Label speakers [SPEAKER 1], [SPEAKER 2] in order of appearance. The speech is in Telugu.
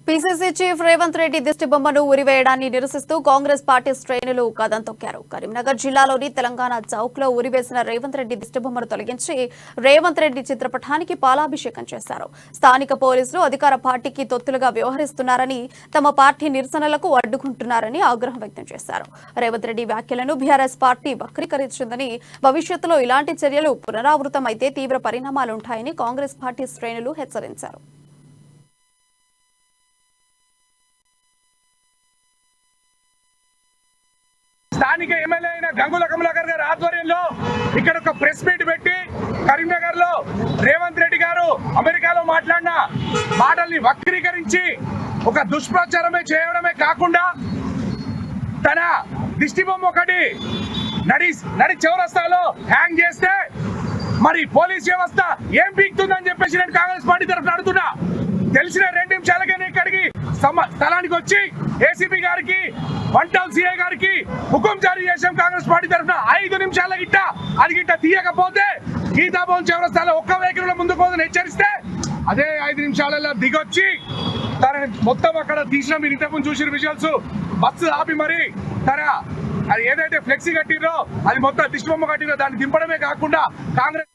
[SPEAKER 1] పీసీసీ చీఫ్ రేవంత్ రెడ్డి దిష్టిబొమ్మను ఉరివేయడాన్ని నిరసిస్తూ కాంగ్రెస్ పార్టీ శ్రేణులు కదం తొక్కారు. కరీంనగర్ జిల్లాలోని తెలంగాణ చౌక్ లో ఉరివేసిన రేవంత్ రెడ్డి దిష్టిబొమ్మను తొలగించి రేవంత్ రెడ్డి చిత్రపటానికి పాలాభిషేకం చేశారు. స్థానిక పోలీసులు అధికార పార్టీకి తొత్తులుగా వ్యవహరిస్తున్నారని, తమ పార్టీ నిరసనలకు అడ్డుకుంటున్నారని ఆగ్రహం వ్యక్తం చేశారు. రేవంత్ రెడ్డి వ్యాఖ్యలను బీఆర్ఎస్ పార్టీ వక్రీకరించిందని, భవిష్యత్తులో ఇలాంటి చర్యలు పునరావృతమైతే తీవ్ర పరిణామాలుంటాయని కాంగ్రెస్ పార్టీ శ్రేణులు హెచ్చరించారు.
[SPEAKER 2] స్థానిక ఎమ్మెల్యే అయిన గంగుల కమలాకర్ గారి ఆధ్వర్యంలో ఇక్కడ ఒక ప్రెస్ మీట్ పెట్టి కరీంనగర్ లో రేవంత్ రెడ్డి గారు అమెరికాలో మాట్లాడిన మాటల్ని వక్రీకరించి ఒక దుష్ప్రచారమే చేయడమే కాకుండా తన దిష్టిబొమ్మ ఒకటి నడి చౌరస్తాలో హ్యాంగ్ చేస్తే మరి పోలీస్ వ్యవస్థ ఏం పీక్తుందని చెప్పేసి నేను కాంగ్రెస్ పార్టీ తరఫున అడుగుతున్నా. తెలిసిన 2 నిమిషాలకే ఇక్కడికి స్థలానికి వచ్చి ఏసీపీ గారికి, వన్ టౌన్ సిఐ గారికి హుకుం జారీ చేశాం కాంగ్రెస్ పార్టీ తరఫున. 5 నిమిషాల గిట్ట తీయకపోతే గీతాభవన్ చౌరస్తాలో ఒక్క వెహికల్ ముందుకు పోదని హెచ్చరిస్తే అదే 5 నిమిషాలలో దిగొచ్చి తన మొత్తం అక్కడ తీసిన, మీరు ఇంతకుముందు చూసిన విజువల్స్, బస్సు ఆపి మరి తన అది ఏదైతే ఫ్లెక్సీ కట్టిరో అది మొత్తం దిష్టిబొమ్మ కట్టిరో దాన్ని దింపడమే కాకుండా కాంగ్రెస్